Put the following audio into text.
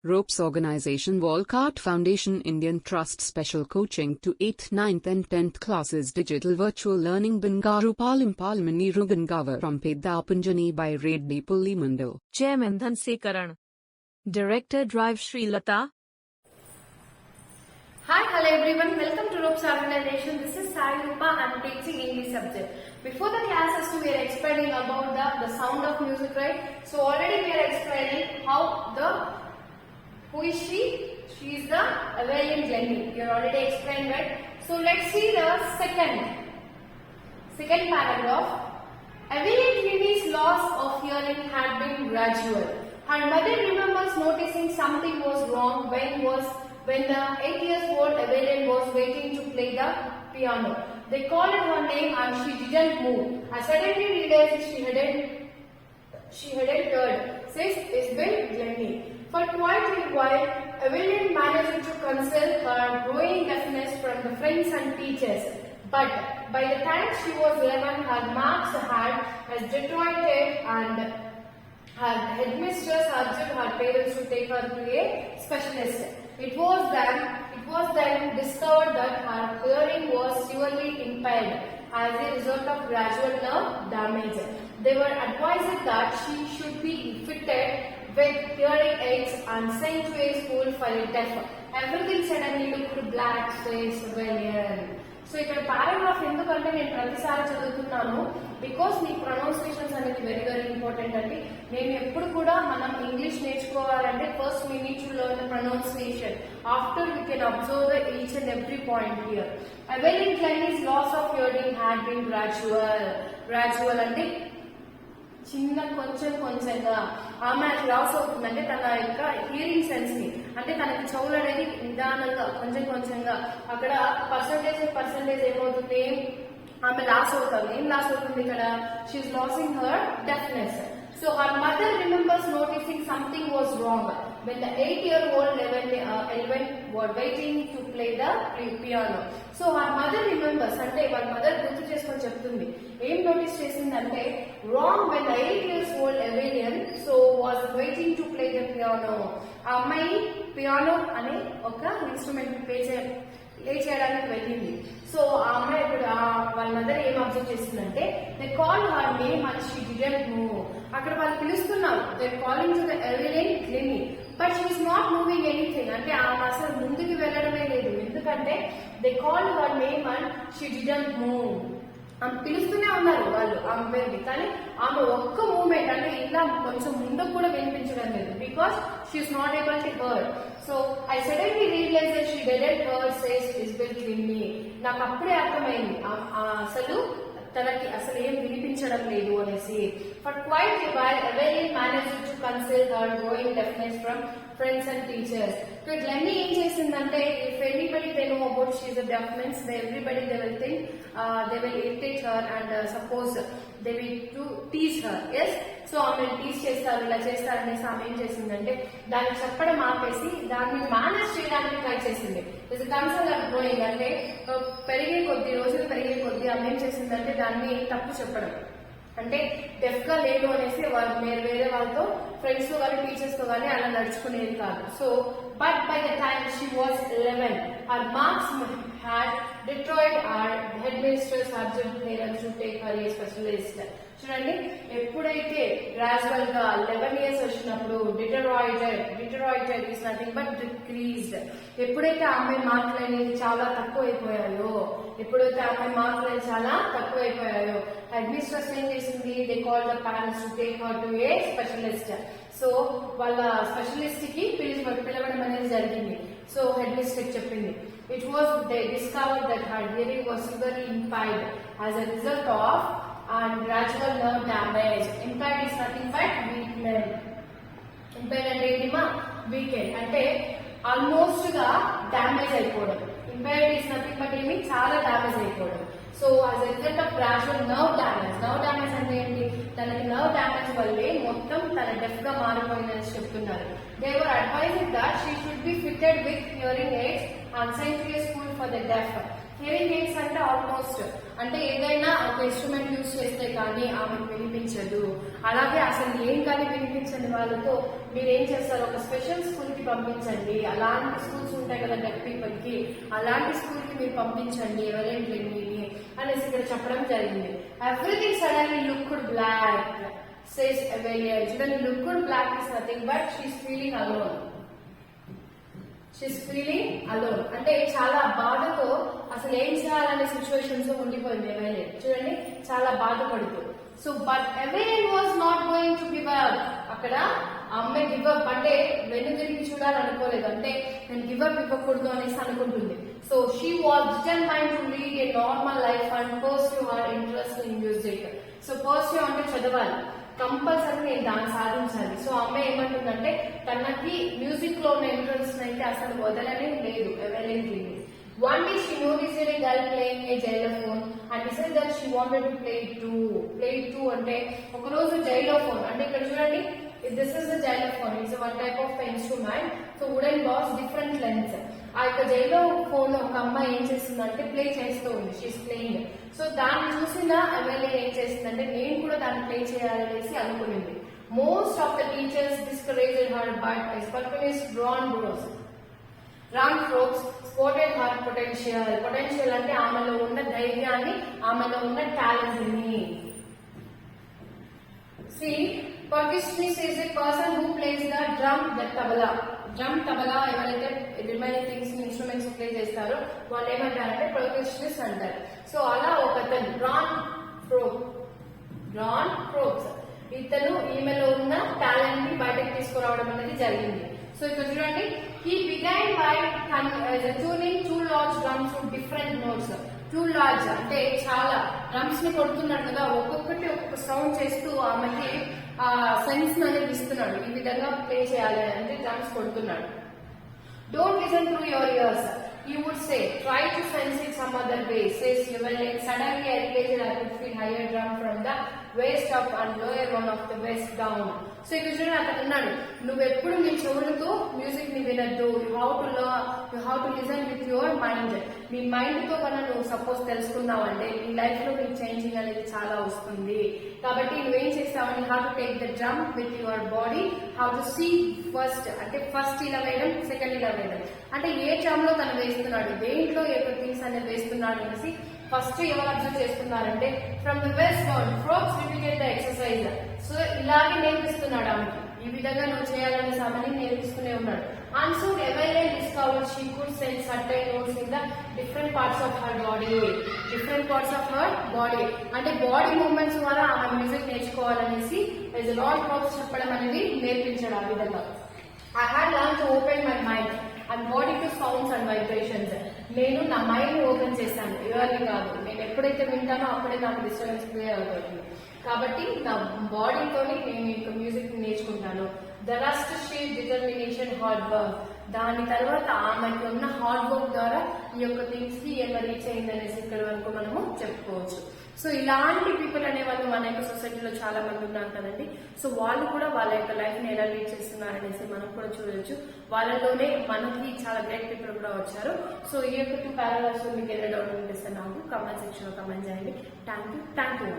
Ropes Organization Walcott Foundation Indian Trust Special Coaching to 8th, 9th and 10th Classes Digital Virtual Learning Bangaru Palim Rugangavar from Pedapunjani by Reddy Pulli Mandal. Chairman Dhanse Karan. Director Drive Sri Lata. Hi, hello everyone. Welcome to Ropes Organization. This is Sai Rupa. I am teaching English subject. Before the classes, we are explaining about the sound of music, right? So already we are explaining how who is she? She is the Evelyn Glennie. You already explained, right? So let's see the second paragraph. Evelyn Glennie's loss of hearing had been gradual. Her mother remembers noticing something was wrong when the 8-year-old Evelyn was waiting to play the piano. They called her name and she didn't move. I suddenly realized she hadn't heard, says Isabel Glennie. For quite a while, Evelyn managed to conceal her growing deafness from the friends and teachers. But by the time she was 11, her marks had deteriorated and her headmistress urged her parents to take her to a specialist. It was then discovered that her hearing was severely impaired as a result of gradual nerve damage. They were advised that she should be fitted with hearing aids and sent to a school for a deaf. Everything suddenly looked black, says Evelyn. So ఇక్కడ paragraph ఎందుకంటే నేను ప్రతిసారి చదువుతున్నాను because me pronunciations అనేది very very important అండి. నేను ఎప్పుడు కూడా మనం ఇంగ్లీష్ నేర్చుకోవాలంటే first we need to learn the pronunciation. After we can observe each and every point here. Evelyn Glennie's loss of hearing had been gradual అంటే కొంచెంగా ఆమె లాస్ అవుతుందంటే తన యొక్క హియరింగ్ సెన్స్ ని, అంటే తనకి చెవులు అనేది నిదానంగా కొంచెంగా అక్కడ పర్సంటేజ్ ఏమవుతుంది, ఆమె లాస్ అవుతుంది. ఏం లాస్ అవుతుంది ఇక్కడ? She's losing her deafness. So her mother remembers noticing something was wrong when the 8-year-old Evelyn was waiting to play the piano. So her mother remembers, అంటే వాళ్ళ మదర్ గుర్తు చేసుకొని చెప్తుంది. ఏం నోటీస్ చేసిందంటే wrong when the 8-year-old Evelyn was waiting to play the piano. ఆ అమ్మాయి piano అనే ఒక ఇన్స్ట్రుమెంట్ ప్లే చేయడానికి వెళ్ళింది. సో ఆ అమ్మాయి ఇప్పుడు వాళ్ళ మదర్ ఏం అబ్జర్వ్ చేసిందంటే they call her name and she didn't move. అక్కడ వాళ్ళు పిలుస్తున్నారు, they calling to the Evelyn Glennie, but she is not moving anything. అంటే ఆమె అసలు ముందుకు వెళ్ళడమే లేదు. ఎందుకంటే they call her name and she didn't move. ఆమె పిలుస్తూనే ఉన్నారు వాళ్ళు ఆమె పేరుని, కానీ ఆమె ఒక్క మూమెంట్ అంటే ఇలా కొంచెం ముందుకు కూడా వినిపించడం లేదు. Because she's not able to hear. So I suddenly realise that she didn't hear says ఇస్బెల్ గ్లెన్నీ. నాకు అప్పుడే అర్థమైంది అసలు తనకి అసలు ఏం వినిపించడం లేదు అనేసి. For quite a while Evelyn managed to conceal her growing deafness from friends and teachers. So Glennie ఏం చేసిందంటే if anybody they know about she is a deaf means everybody they will think they will irritate her and suppose they will to tease her. Yes, so ఆమె tease చేస్తారు, ఇలా చేస్తారు అనేసి ఆమె ఏం చేసిందంటే దాన్ని చెప్పడం ఆపేసి దాన్ని మేనేజ్ చేయడానికి ట్రై చేసింది. ఇస్ కన్సల్ ఆర్ గ్రోయింగ్ అంటే రోజులు పెరిగే కొద్దీ ఆమె ఏం చేసిందంటే దాన్ని తప్పు చెప్పడం, అంటే డెఫ్ గా లేదు అనేసి వేరే వాళ్ళతో ఫ్రెండ్స్ తో కానీ టీచర్స్ తో కానీ అలా నడుచుకునేది కాదు. So but by the time she was 11 her marks had deteriorated. Our headmistress urged parents to take her a specialist. చూడండి, ఎప్పుడైతే గ్రాజువల్ గా 11 years వచ్చినప్పుడు డిటరాయిటెడ్ ఈస్ నథింగ్ బట్ డిక్రీజ్డ్. ఎప్పుడైతే ఆమె మార్కులు అనేది చాలా తక్కువైపోయాయో హెడ్మిస్ట్రెస్ ఏం చేసింది, they call the parents to take her to A specialist. So వాళ్ళ స్పెషలిస్ట్ కి పిలవడం అనేది జరిగింది. సో హెడ్మిస్ట్రెస్ చెప్పింది it was they discovered that her hearing was severely impaired as a result of gradual nerve damage. Impaired is nothing but weakness. Impaired అంటే ఏంటిమా? Weekend అంటే almost గా damage అయిపోవడం. ఇంపైర్డ్ ఈస్ నథింగ్ బట్ ఏమి చాలా damage అయిపోవడం. So as a result of gradual nerve damage అంటే ఏంటి? తనకి నర్వ్ డ్యామేజ్ వల్లే మొత్తం తన డెఫ్ గా మారిపోయిందని చెప్తున్నారు. They were advised that she should be fitted with hearing aids Saint Clair School for the Deaf. Hearing AIDS అంటే ఆల్మోస్ట్ అంటే ఏదైనా ఒక ఇన్స్ట్రుమెంట్ యూజ్ చేస్తే కానీ ఆమెకు వినిపించదు. అలాగే అసలు ఏం కానీ వినిపించండి వాళ్ళతో మీరు ఏం చేస్తారు, ఒక స్పెషల్ స్కూల్ కి పంపించండి. అలాంటి స్కూల్స్ ఉంటాయి కదా డెఫ్ పీపుల్ కి, అలాంటి స్కూల్ కి మీరు పంపించండి ఎవరైనా అనేసి ఇక్కడ చెప్పడం జరిగింది. Everything suddenly looked black says Evelyn. చూడండి, looked black is nothing but she's feeling alone. She's feeling alone అంటే చాలా బాధతో అసలు ఏం చేయాలనే సిచ్యువేషన్స్ ఉండిపోయింది ఎవైలే. చూడండి, చాలా బాధపడుతూ. So but Evelyn was not going to give up. అక్కడ అమ్మాయి గివ్ అప్ అంటే వెనుదిరిగి చూడాలనుకోలేదు, అంటే నేను గివ్ అప్ ఇవ్వకూడదు అనేసి అనుకుంటుంది. So she was determined to lead a normal life and pursue her interest in music. So pursue అంటే చదవాలి, కంపల్సరీ నేను దాన్ని సాధించాలి. సో అమ్మాయి ఏమంటుందంటే తనకి మ్యూజిక్ లో ఉన్న ఇంట్రెస్ట్ అయితే అసలు వదలనే లేదు ఎవైలెంట్లీ. One day she noticed a girl playing a xylophone and decided that she wanted to play it too. Play it too అంటే ఒక రోజు xylophone అంటే ఇక్కడ చూడండి, this is a xylophone. It's one type of instrument. So wooden balls, different lengths. ఆ యొక్క xylophone ఒక అమ్మాయి ఏం చేస్తుందంటే ప్లే చేస్తూ ఉంది. She is playing. సో దాన్ని చూసిన ఎవైలే ఏం చేసిందంటే నేను కూడా దాన్ని ప్లే చేయాలనేసి అనుకునింది. Most of the teachers discouraged her but especially Ron Forbes supported her potential. Potential అంటే ఆమెలో ఉన్న ధైర్యాన్ని, ఆమెలో ఉన్న టాలెంట్ ని. See, percussionist is a person who plays the drum, the tabla. Drum tabla ఎవరైతే రిమైనింగ్ థింగ్స్ ఇన్స్ట్రుమెంట్స్ ప్లే చేస్తారో వాళ్ళు ఏమంటారంటే పర్కషనిస్ట్ అంటారు. సో అలా ఒకతను రాన్ ఫ్రోక్స్ ఇతను ఈమెలో ఉన్న టాలెంట్ ని బయటకు తీసుకురావడం అనేది జరిగింది. సో ఇక్కడ చూడండి, he began by tuning two large drums to different notes. Two large అంటే చాలా డ్రమ్స్ ని కొడుతున్నాడు కదా, ఒక్కొక్కటి ఒక్కొక్క సౌండ్ చేస్తూ ఆమెకి ఆ సెన్స్ అనేది ఇస్తున్నాడు, ఈ విధంగా ప్లే చేయాలి అంటే డ్రమ్స్ కొడుతున్నాడు. Don't listen through your years, you would say try to sense it some other way. Says you will suddenly I realized I could feel higher drum from the waist up and lower one of the waist down. So ఇక్కడ చూడండి, అక్కడ ఉన్నాడు, నువ్వు ఎప్పుడు నీ చెవులతో music ని వినద్దు. You have to listen with your mind. నీ మైండ్ తో కన్నా నువ్వు సపోజ్ తెలుసుకున్నావు అంటే నీ లైఫ్ లో నీకు చేంజింగ్ అనేది చాలా వస్తుంది. కాబట్టి నువ్వేం చేస్తావని have to take the drum with your body, have to see first అంటే ఫస్ట్ ఇలా వేయడం, సెకండ్ ఇలా వేయడం అంటే ఏ డ్రమ్ లో తను వేస్తున్నాడు, దేంట్లో ఏ థింగ్స్ అనేది వేస్తున్నాడు అనేసి ఫస్ట్ ఎవరు అబ్జర్వ్ చేస్తున్నారంటే from the west bound Forbes repeated the exercise. So ఇలాగే నేర్పిస్తున్నాడు ఆమెకి, ఈ విధంగా నువ్వు చేయాలనే సమయాన్ని నేర్పిస్తూనే ఉన్నాడు. And so Evelyn discovered she could sense certain notes in the different parts of her body. Different parts of her body. అంటే బాడీ మూవ్మెంట్స్ ద్వారా ఆమె మ్యూజిక్ నేర్చుకోవాలనేసి రాన్ ఫ్రోక్స్ చెప్పడం అనేది నేర్పించాడు ఆ విధంగా. I had learned to open my mind and body to sounds and vibrations. నేను నా మైండ్ ఓపెన్ చేశాను, ఇవన్నీ కాదు. నేను ఎప్పుడైతే వింటానో అప్పుడే నాకు డిస్టర్బెన్స్ క్లియర్ అవుతుంది. కాబట్టి నా బాడీతో నేను ఇంకా మ్యూజిక్ నేర్చుకుంటాను. The rust she determination hard work. దాని తర్వాత ఆమెకు ఉన్న హార్డ్ వర్క్ ద్వారా ఈ యొక్క థింగ్స్ కి ఎలా రీచ్ అయింది అనేసి ఇక్కడ వరకు మనము చెప్పుకోవచ్చు. సో ఇలాంటి పీపుల్ అనే వాళ్ళు మన యొక్క సొసైటీలో చాలా మంది ఉన్నారు కదండి. సో వాళ్ళు కూడా వాళ్ళ యొక్క లైఫ్ ని ఎలా లీడ్ చేస్తున్నారనేసి మనం కూడా చూడొచ్చు. వాళ్ళలోనే మనకి చాలా గ్రేట్ పీపుల్ కూడా వచ్చారు. సో ఈ యొక్క 2 పారాగ్రాఫ్స్ మీకు ఏదైనా డౌట్ అనిపిస్తే నాకు కామెంట్ సెక్షన్ లో కామెంట్ చేయండి. Thank you.